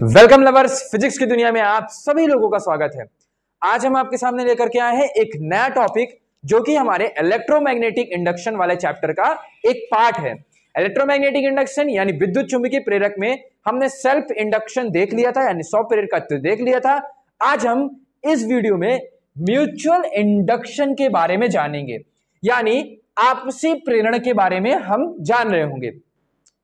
Welcome lovers, physics की दुनिया में आप सभी लोगों का स्वागत है। आज हम आपके सामने लेकर के आए हैं एक नया टॉपिक जो कि हमारे इलेक्ट्रोमैग्नेटिक इंडक्शन वाले चैप्टर का एक पार्ट है। इलेक्ट्रोमैग्नेटिक इंडक्शन यानी विद्युत चुंबकीय प्रेरक में हमने सेल्फ इंडक्शन देख लिया था, यानी स्व प्रेरकत्व तो देख लिया था। आज हम इस वीडियो में म्यूचुअल इंडक्शन के बारे में जानेंगे, यानी आपसी प्रेरण के बारे में हम जान रहे होंगे।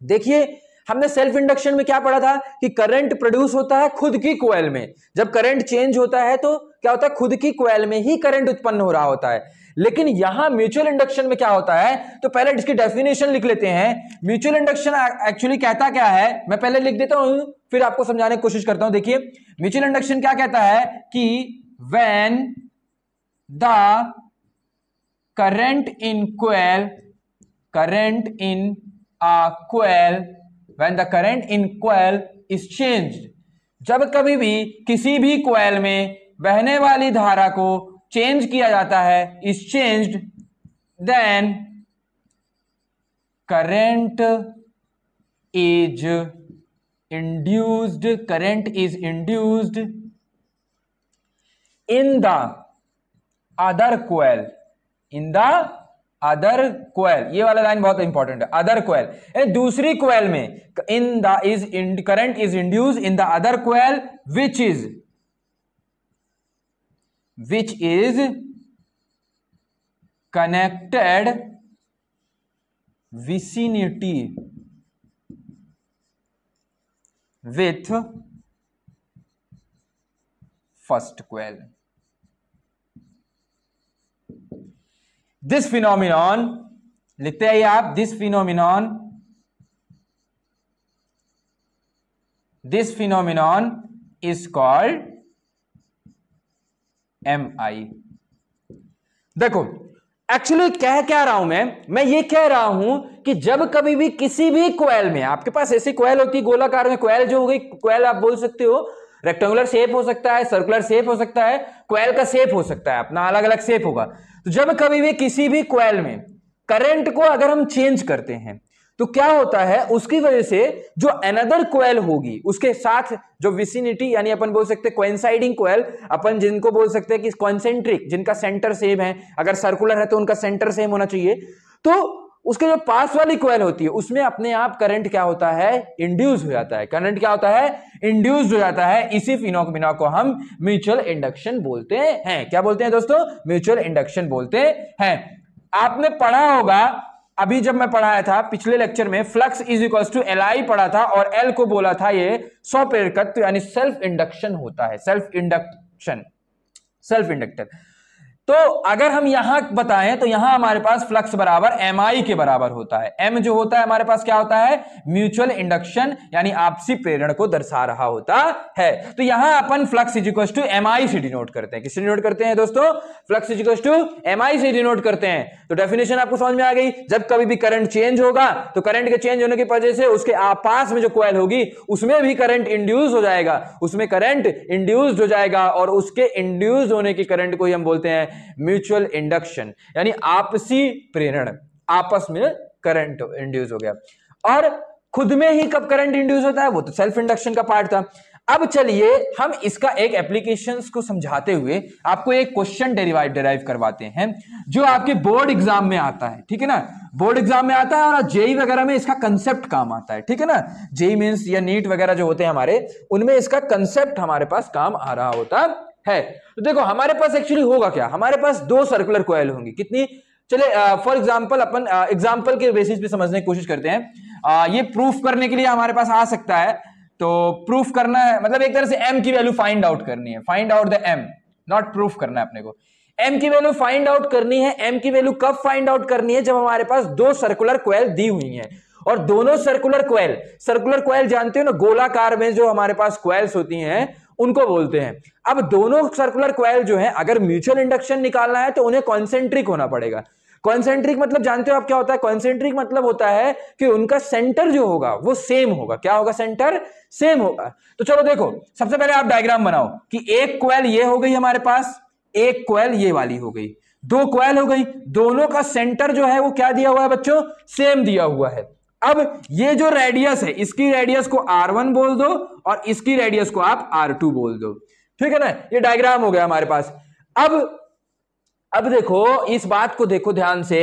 देखिए, हमने सेल्फ इंडक्शन में क्या पढ़ा था कि करंट प्रोड्यूस होता है खुद की कॉइल में। जब करंट चेंज होता है तो क्या होता है, खुद की कॉइल में ही करंट उत्पन्न हो रहा होता है। लेकिन यहां म्यूचुअल इंडक्शन में क्या होता है, तो पहले इसकी डेफिनेशन लिख लेते हैं। म्यूचुअल इंडक्शन एक्चुअली कहता क्या है, मैं पहले लिख देता हूं फिर आपको समझाने की कोशिश करता हूं। देखिए, म्यूचुअल इंडक्शन क्या कहता है कि when the current in coil when the current in coil is changed, जब कभी भी किसी भी coil में बहने वाली धारा को चेंज किया जाता है, is changed, then current is induced in the other coil, other coil, ये वाला लाइन बहुत इंपॉर्टेंट है। अदर कोयल दूसरी कोयल में current is induce in the other coil which is connected vicinity with first coil. This phenomenon लिखते हैं आप, this phenomenon is called MI। देखो, एक्चुअली कह क्या रहा हूं मैं ये कह रहा हूं कि जब कभी भी किसी भी कोयल में, आपके पास ऐसी कोयल होती है गोलाकार में, कोयल जो हो गई, कोयल आप बोल सकते हो रेक्टेंगुलर शेप हो सकता है, सर्कुलर शेप हो सकता है, कोयल का शेप हो सकता है, अपना अलग अलग शेप होगा। तो जब कभी भी किसी भी कोयल में करंट को अगर हम चेंज करते हैं तो क्या होता है, उसकी वजह से जो अनदर कोयल होगी उसके साथ जो विसिनिटी, यानी अपन बोल सकते हैं कोइंसाइडिंग कोयल, अपन जिनको बोल सकते हैं कि कॉन्सेंट्रिक, जिनका सेंटर सेम है, अगर सर्कुलर है तो उनका सेंटर सेम होना चाहिए, तो उसके जो पास वाली कोयल होती है उसमें अपने आप करंट क्या होता है, इंड्यूस हो जाता है। करंट क्या होता है, इंड्यूस हो जाता है। इसी फिनोमिना को हम म्यूचुअल इंडक्शन बोलते हैं। क्या बोलते हैं दोस्तों, म्यूचुअल इंडक्शन बोलते हैं। आपने पढ़ा होगा, अभी जब मैं पढ़ाया था पिछले लेक्चर में, flux is equal to LI पढ़ा था और L को बोला था ये स्व प्रेरकत्व यानी सेल्फ इंडक्शन होता है। Self inductor. तो अगर हम यहां बताएं तो यहां हमारे पास फ्लक्स बराबर MI के बराबर होता है। M जो होता है हमारे पास क्या होता है, म्यूचुअल इंडक्शन यानी आपसी प्रेरण को दर्शा रहा होता है। तो यहां अपन flux is equal to MI से डिनोट करते हैं। किससे डिनोट करते हैं दोस्तों, flux is equal to MI से डिनोट करते हैं। तो डेफिनेशन आपको समझ में आ गई। जब कभी भी करंट चेंज होगा तो करंट के चेंज होने की वजह से उसके पास में जो कोयल होगी उसमें भी करंट इंड्यूस हो जाएगा, और उसके इंड्यूस होने की करंट को ही हम बोलते हैं म्यूचुअल इंडक्शन, यानी आपसी प्रेरण, आपस में करंट इंड्यूस हो गया। और खुद में ही कब करंट इंड्यूस होता है, वो तो सेल्फ इंडक्शन का पार्ट था। अब चलिए हम इसका एक एप्लीकेशंस को समझाते हुए आपको एक क्वेश्चन डिराइव करवाते हैं जो आपके बोर्ड एग्जाम में आता है। ठीक है ना, बोर्ड एग्जाम में आता है और जेई वगैरह में इसका कंसेप्ट काम आता है। ठीक है ना, जेई मींस या नीट वगैरह जो होते हैं हमारे, उनमें इसका कंसेप्ट हमारे पास काम आ रहा होता है। तो देखो, हमारे पास एक्चुअली होगा क्या, हमारे पास दो सर्कुलर कॉइल होंगी। कितनी, चले फॉर एग्जांपल अपन एग्जांपल के बेसिस पे समझने की कोशिश करते हैं। ये प्रूफ करने के लिए हमारे पास आ सकता है, तो प्रूफ करना है मतलब एक तरह से M की वैल्यू फाइंड आउट करनी है। Find out the M, not proof करना है अपने को। M की वैल्यू फाइंड आउट करनी है। M की वैल्यू कब फाइंड आउट करनी है, जब हमारे पास दो सर्कुलर कॉइल दी हुई हैं और दोनों सर्कुलर कॉइल जानते हो ना, गोलाकार में जो हमारे पास कॉइल्स होती हैं उनको बोलते हैं। अब दोनों सर्कुलर कॉइल जो है, अगर म्यूचुअल इंडक्शन निकालना है तो उन्हें कॉन्सेंट्रिक होना पड़ेगा। कॉन्सेंट्रिक मतलब जानते हो आप क्या होता है, कॉन्सेंट्रिक मतलब होता है कि उनका सेंटर जो होगा वो सेम होगा। क्या होगा, सेंटर सेम होगा। तो चलो देखो, सबसे पहले आप डायग्राम बनाओ कि एक कॉइल ये हो गई हमारे पास, एक कॉइल ये वाली हो गई, दो कॉइल हो गई, दोनों का सेंटर जो है वो क्या दिया हुआ है बच्चों, सेम दिया हुआ है। अब ये जो रेडियस है, इसकी रेडियस को R1 बोल दो और इसकी रेडियस को आप R2 बोल दो, ठीक है ना। ये डायग्राम हो गया हमारे पास। अब देखो इस बात को देखो ध्यान से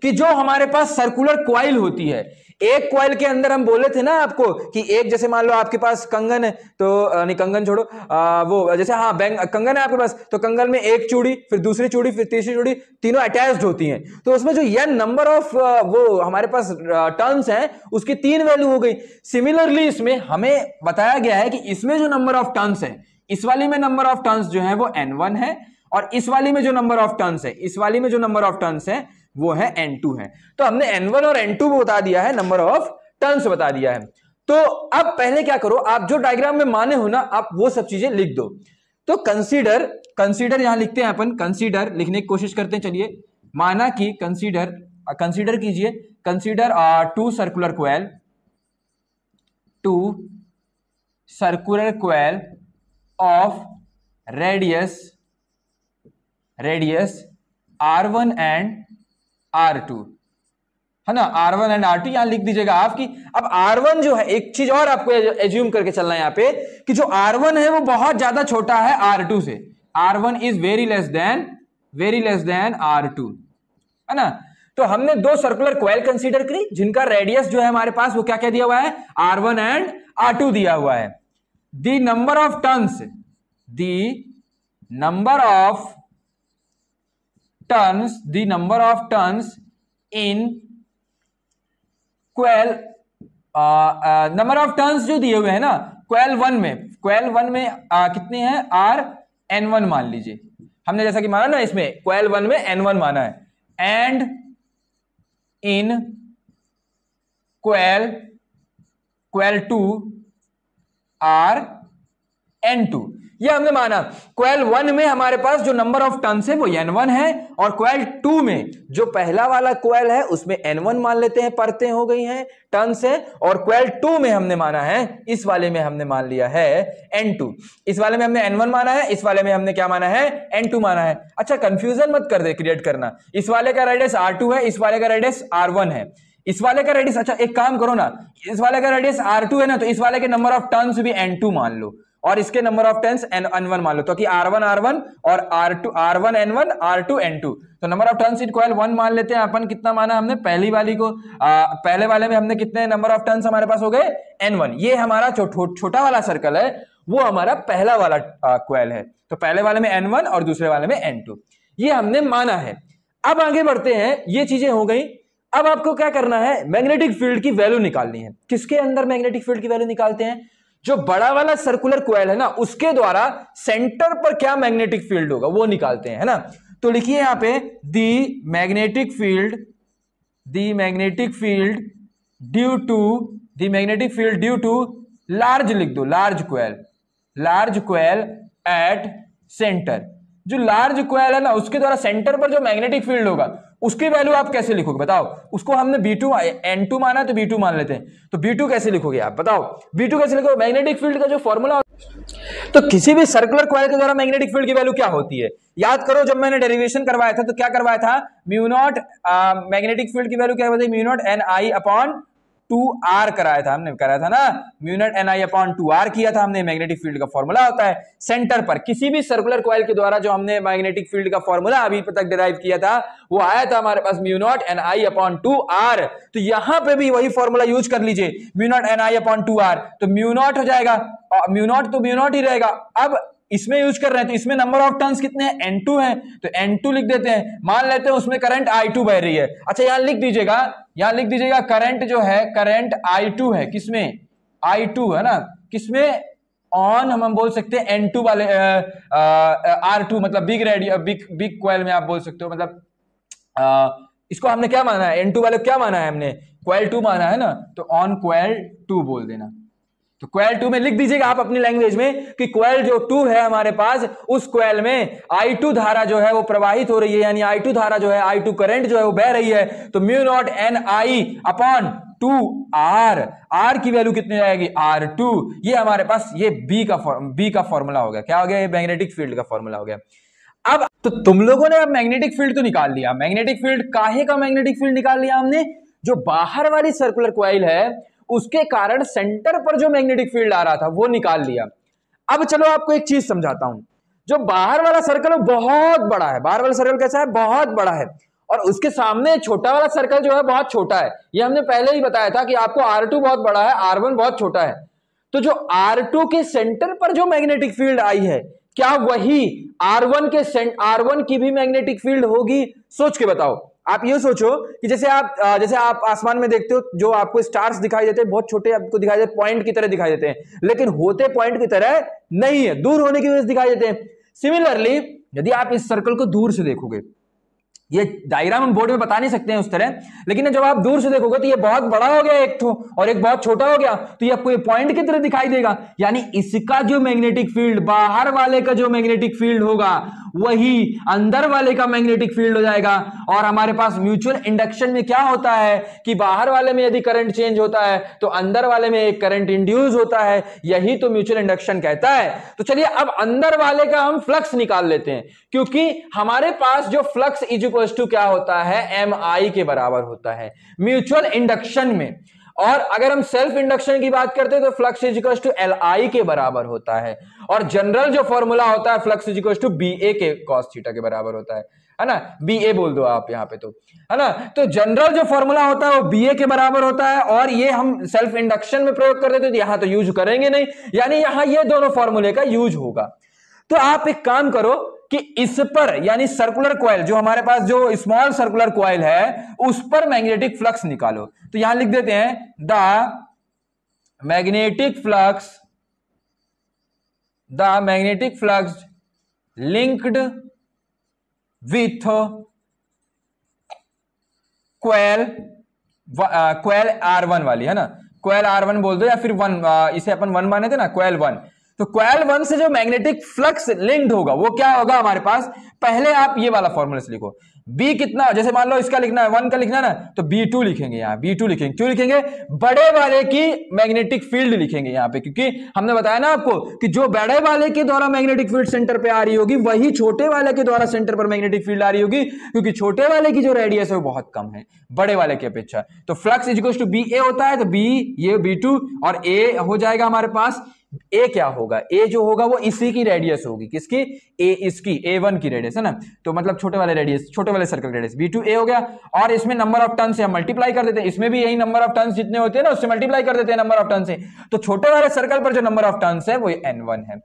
कि जो हमारे पास सर्कुलर कॉइल होती है, एक कॉइल के अंदर हम बोले थे ना आपको कि एक, जैसे मान लो आपके पास कंगन है, तो नहीं कंगन छोड़ो, वो जैसे हाँ कंगन है आपके पास, तो कंगन में एक चूड़ी, फिर दूसरी चूड़ी, फिर तीसरी चूड़ी, तीनों अटैच्ड होती हैं। तो उसमें जो n नंबर ऑफ वो हमारे पास टर्न्स हैं उसकी 3 वैल्यू हो गई। सिमिलरली इसमें हमें बताया गया है कि इसमें जो नंबर ऑफ टर्न्स है, इस वाली में नंबर ऑफ टर्न्स जो है वो n1 है, और इस वाली में जो नंबर ऑफ टर्न्स है, इस वाली में जो नंबर ऑफ टर्न्स है वो है n2 है। तो हमने n1 और n2 बता दिया है, नंबर ऑफ टर्न्स बता दिया है। तो अब पहले क्या करो, आप जो डायग्राम में माने हो ना, आप वो सब चीजें लिख दो। तो कंसीडर यहां लिखते हैं अपन, कंसीडर लिखने की कोशिश करते हैं। चलिए, माना कि कंसीडर कीजिए, consider 2 circular coil of radius R1 and R2, है ना। R1 एंड R2 यहां लिख दीजिएगा आपकी। अब R1 जो है, एक चीज और आपको एज्यूम करके चलना है यहां पे कि जो R1 है वो बहुत ज्यादा छोटा है R2 से। R1 is very less than R2, है ना। तो हमने 2 सर्कुलर कॉइल कंसीडर करी जिनका रेडियस जो है हमारे पास वो क्या क्या दिया हुआ है, R1 एंड R2 दिया हुआ है। The number of turns in quail, number of turns जो दिए हुए हैं ना क्वेल 1 में कितने हैं, Rn1 मान लीजिए। हमने जैसा कि माना ना, इसमें क्वेल 1 में n1 माना है, एंड इन क्वेल 2 Rn2, ये हमने माना। क्वेल 1 में हमारे पास जो नंबर ऑफ टर्न्स है वो n1 है, और क्वेल 2 में जो पहला वाला क्वेल है उसमें n1 मान लेते हैं, परतें हो गई हैं, टर्न्स है। और क्वेल 2 में हमने माना है, इस वाले में हमने मान लिया है n2। इस वाले में हमने n1 माना है, इस वाले में हमने क्या माना है, n2 माना है। अच्छा, कंफ्यूजन मत कर दे क्रिएट करना, इस वाले का रेडियस R2 है, इस वाले का रेडियस R1 है, इस वाले का रेडियस, अच्छा एक काम करो ना, इस वाले का रेडियस R2 है ना, तो इस वाले के नंबर ऑफ टर्न्स भी n2 मान लो, और इसके नंबर ऑफ टर्न्स n1 मान लो, तो कि R1 और R1 n1 R2 n2। तो number of turns in coil 1 मान लेते हैं अपन। कितना माना हमने पहली वाली को, पहले वाले में हमने कितने नंबर ऑफ टर्न्स हमारे पास हो गए, n1। ये हमारा छोटा वाला सर्कल है, वो हमारा पहला वाला कॉइल है। तो पहले वाले में n1 और दूसरे वाले में n2, ये हमने माना है। अब आगे बढ़ते हैं, ये चीजें हो गई। अब आपको क्या करना है, मैग्नेटिक फील्ड की वैल्यू निकालनी है। किसके अंदर मैग्नेटिक फील्ड की वैल्यू निकालते हैं, जो बड़ा वाला सर्कुलर कॉइल है ना उसके द्वारा सेंटर पर क्या मैग्नेटिक फील्ड होगा वो निकालते हैं, है ना। तो लिखिए यहां पे the magnetic field due to large, लिख दो लार्ज कॉइल एट सेंटर। जो लार्ज कॉइल है ना उसके द्वारा सेंटर पर जो मैग्नेटिक फील्ड होगा उसकी वैल्यू आप कैसे लिखोगे बताओ। उसको हमने B2 N2 माना तो B2 मान लेते हैं, तो B2 कैसे लिखोगे आप बताओ, B2 कैसे लिखोगे। मैग्नेटिक फील्ड का जो फॉर्मूला, तो किसी भी सर्कुलर कॉइल के द्वारा मैग्नेटिक फील्ड की वैल्यू क्या होती है, याद करो जब मैंने डेरिवेशन करवाया था तो क्या करवाया था, म्यू नॉट मैग्नेटिक फील्ड की वैल्यू क्या होती है, mu naught NI upon 2R कराया था हमने, कराया था ना, mu naught NI upon 2R किया था हमने। मैग्नेटिक फील्ड का फॉर्मूला होता है सेंटर पर किसी भी सर्कुलर कॉइल के द्वारा जो हमने मैग्नेटिक फील्ड का फॉर्मूला अभी तक डिराइव किया था वो आया था हमारे पास mu naught NI upon 2R। तो यहां पे भी वही फॉर्मूला यूज कर लीजिए, mu naught NI upon 2R, तो म्यू नॉट हो जाएगा, म्यू नॉट तो म्यू नॉट ही रहेगा। अब इसमें यूज कर रहे हैं तो इसमें नंबर ऑफ टर्न्स कितने हैं, N2 है, तो N2 लिख देते हैं। मान लेते हैं उसमें करंट I2 बह रही है। अच्छा यहां लिख दीजिएगा करंट जो है, करंट I2 है, किसमें I2 है ना, किसमें ऑन हम बोल सकते हैं N2 वाले R2 मतलब बिग कॉइल में आप बोल सकते हो, मतलब इसको हमने क्या माना है, N2 वाले क्या माना है हमने, कॉइल 2 माना है ना, तो ऑन कॉइल 2 बोल देना। तो कॉइल 2 में लिख दीजिएगा आप अपनी लैंग्वेज में कि कॉइल जो 2 है हमारे पास, उस कॉइल में I2 धारा जो है वो प्रवाहित हो रही है, यानी I2 धारा जो है, I2 करंट जो है वो बह रही है। तो mu naught NI upon 2R, R की वैल्यू कितनी आएगी, R2। ये हमारे पास ये B का फॉर्मूला हो गया, क्या हो गया, ये मैग्नेटिक फील्ड का फॉर्मूला हो गया। अब तो तुम लोगों ने अब मैग्नेटिक फील्ड तो निकाल लिया, मैग्नेटिक फील्ड काहे का मैग्नेटिक फील्ड निकाल लिया हमने, जो बाहर वाली सर्कुलर कॉइल है उसके कारण सेंटर पर जो मैग्नेटिक फील्ड आ रहा था वो निकाल लिया। अब चलो आपको एक चीज समझाता हूं, जो बाहर वाला सर्कल है बहुत बड़ा है, बाहर वाला सर्कल कैसा है, बहुत बड़ा है, और उसके सामने छोटा वाला सर्कल जो है बहुत छोटा है। ये हमने पहले ही बताया था कि आपको R2 बहुत बड़ा है, R1 बहुत छोटा है। तो जो R2 के सेंटर पर जो मैग्नेटिक फील्ड आई है, क्या वही R1 की भी मैग्नेटिक फील्ड होगी? सोच के बताओ। आप ये सोचो कि जैसे आप आसमान में देखते हो, जो आपको स्टार्स दिखाई देते हैं बहुत छोटे, आपको दिखाई देते पॉइंट की तरह दिखाई देते हैं, लेकिन होते पॉइंट की तरह नहीं है, दूर होने की वजह से दिखाई देते हैं। सिमिलरली यदि आप इस सर्कल को दूर से देखोगे, ये डायग्राम हम बोर्ड में बता नहीं सकते हैं उस तरह, लेकिन जब आप दूर से देखोगे तो ये बहुत बड़ा हो गया एक तो, और एक बहुत छोटा हो गया, तो ये आपको ये पॉइंट की तरह दिखाई देगा। यानी इसका जो मैग्नेटिक फील्ड, बाहर वाले का जो मैग्नेटिक फील्ड होगा वही अंदर वाले का मैग्नेटिक फील्ड हो जाएगा। और हमारे पास म्यूचुअल इंडक्शन में क्या होता है कि बाहर वाले में यदि करंट चेंज होता है तो अंदर वाले में एक करंट इंड्यूस होता है, यही तो म्यूचुअल इंडक्शन कहता है। तो चलिए अब अंदर वाले का हम फ्लक्स निकाल लेते हैं, क्योंकि हमारे पास जो फ्लक्स इज इक्वल टू क्या होता है, MI के बराबर होता है म्यूचुअल इंडक्शन में। और अगर हम सेल्फ इंडक्शन की बात करते हैं तो flux is equal to LI के बराबर होता है, और जनरल जो फॉर्मूला होता है flux is equal to BA के cos थीटा के बराबर होता है ना, BA बोल दो आप यहां पे, तो है ना। तो जनरल जो फॉर्मूला होता है वो BA के बराबर होता है, और ये हम सेल्फ इंडक्शन में प्रयोग कर देते तो यहां तो यूज करेंगे नहीं, यानी यहां ये दोनों फॉर्मूले का यूज होगा। तो आप एक काम करो कि इस पर, यानी सर्कुलर कॉइल, जो हमारे पास जो स्मॉल सर्कुलर कॉइल है उस पर मैग्नेटिक फ्लक्स निकालो। तो यहां लिख देते हैं the magnetic flux linked with quail R1 वाली, है ना, क्वेल R1 बोल दो, या फिर इसे अपन 1 माने थे ना, क्वेल 1। तो क्वेल 1 से जो मैग्नेटिक फ्लक्स लिंक्ड होगा वो क्या होगा हमारे पास, पहले आप ये वाला फॉर्मूला से लिखो। B कितना, जैसे मान लो इसका लिखना है 1 का लिखना है ना, तो B2 लिखेंगे यहाँ, B2 लिखेंगे। क्यों लिखेंगे, बड़े वाले की मैग्नेटिक फील्ड लिखेंगे यहाँ पे, क्योंकि हमने बताया ना आपको कि जो बड़े वाले के द्वारा मैग्नेटिक फील्ड सेंटर पे आ रही होगी वही छोटे वाले के द्वारा सेंटर पर मैग्नेटिक फील्ड आ रही होगी, क्योंकि छोटे वाले की जो रेडियस है वो बहुत कम है बड़े वाले की अपेक्षा। तो flux is equal to BA होता है, तो B ये B2 और A हो जाएगा हमारे पास। A क्या होगा, A जो होगा वो इसी की रेडियस होगी, किसकी, A इसकी, A1 की रेडियस है ना, तो मतलब छोटे वाले रेडियस, छोटे वाले सर्कल रेडियस B2A हो गया। और इसमें नंबर ऑफ टर्न से हम मल्टीप्लाई कर देते हैं, इसमें भी यही नंबर ऑफ टर्न जितने होते हैं ना उससे मल्टीप्लाई कर देते हैं नंबर ऑफ टर्न से, तो छोटे वाले सर्कल पर जो नंबर ऑफ टर्न है वो N1 है।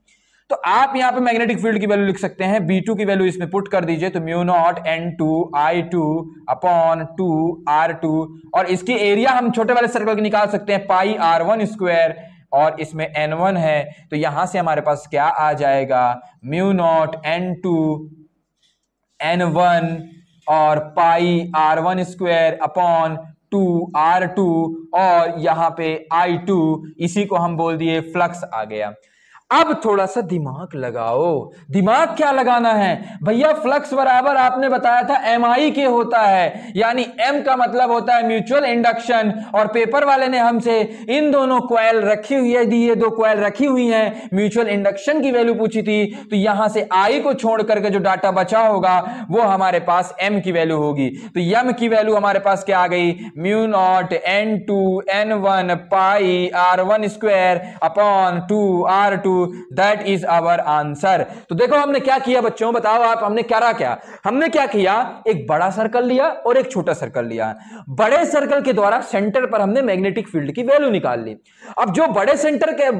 तो आप यहां पे मैग्नेटिक फील्ड की वैल्यू लिख सकते हैं, B2 की वैल्यू इसमें पुट कर दीजिए, तो mu naught N2 I2 upon 2 R2, और इसकी एरिया हम छोटे वाले सर्कल की निकाल सकते हैं पाई R1 स्क्वायर, और इसमें N1 है, तो यहां से हमारे पास क्या आ जाएगा, म्यू नॉट N2 N1 और पाई R1 स्क्वायर अपॉन 2 R2, और यहां पे I2, इसी को हम बोल दिए फ्लक्स आ गया। अब थोड़ा सा दिमाग लगाओ। दिमाग क्या लगाना है भैया, फ्लक्स बराबर आपने बताया था MI के होता है, यानी M का मतलब होता है म्यूचुअल इंडक्शन, और पेपर वाले ने हमसे इन दोनों कॉइल रखी हुई है, ये दो कॉइल रखी हुई हैं, म्यूचुअल इंडक्शन की वैल्यू पूछी थी, तो यहां से I को छोड़ करके जो डाटा बचा होगा वो हमारे पास M की वैल्यू होगी। तो M की वैल्यू हमारे पास क्या आ गई, mu naught N2 N1 pi R1 square upon 2 R2, that is our answer. तो देखो हमने क्या किया बच्चों, बताओ आप, हमने क्या किया, एक बड़ा सर्कल लिया और एक छोटा सर्कल लिया। बड़े सर्कल के द्वारा सेंटर पर हमने मैग्नेटिक फील्ड की वैल्यू निकाल ली। अब जो बड़े सर्कल के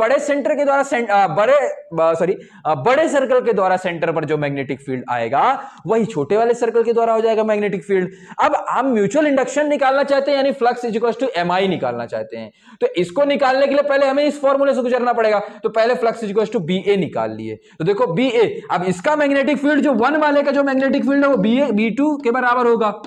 द्वारा सेंटर पर जो मैग्नेटिक फील्ड आएगा वही छोटे वाले सर्कल के द्वारा हो जाएगा मैग्नेटिक फील्ड। अब हम म्यूचुअल इंडक्शन निकालना चाहते हैं, यानी flux is equal to MI निकालना चाहते हैं, तो इसको निकालने के लिए पहले हमें इस फॉर्मूले से गुजरना पड़ेगा। तो पहले flux is equal to BA निकाल लिए, तो देखो BA, अब इसका मैग्नेटिक फील्ड जो 1 वाले का जो मैग्नेटिक फील्ड है वो B2 के बराबर होगा,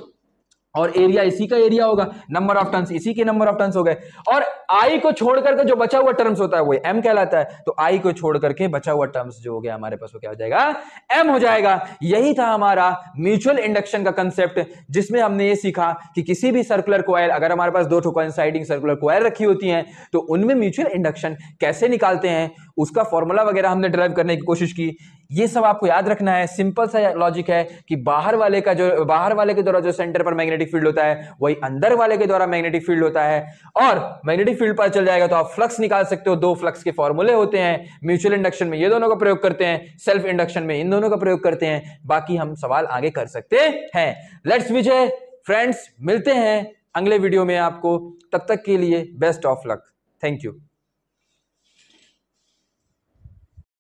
और एरिया इसी का एरिया होगा, नंबर ऑफ टर्न्स इसी के नंबर ऑफ टर्न्स हो गए, और I को छोड़ करके जो बचा हुआ टर्म्स होता है वो M कहलाता है। तो I को छोड़ करके बचा हुआ टर्म्स जो हो गया हमारे पास वो क्या हो जाएगा, M हो जाएगा। यही था हमारा म्यूचुअल इंडक्शन का कंसेप्ट, जिसमें हमने ये सीखा कि किसी भी सर्कुलर कॉइल, अगर हमारे पास दो कोइंसाइडिंग सर्कुलर कॉइल रखी होती हैं तो उनमें म्यूचुअल इंडक्शन कैसे निकालते हैं, उसका फॉर्मूला वगैरह हमने ड्राइव करने की कोशिश की। ये सब आपको याद रखना है। सिंपल सा लॉजिक है कि बाहर वाले के द्वारा जो सेंटर पर मैग्नेटिक फील्ड होता है वही अंदर वाले के द्वारा मैग्नेटिक फील्ड होता है। और मैग्नेटिक फील्ड पर चल जाएगा तो आप फ्लक्स निकाल सकते हो। दो फ्लक्स के फॉर्मूले होते हैं, म्यूचुअल इंडक्शन में ये दोनों का प्रयोग करते हैं, सेल्फ इंडक्शन में इन दोनों का प्रयोग करते हैं। बाकी हम सवाल आगे कर सकते हैं। लेट्स विजय फ्रेंड्स, मिलते हैं अगले वीडियो में आपको। तब तक के लिए best of luck. Thank you.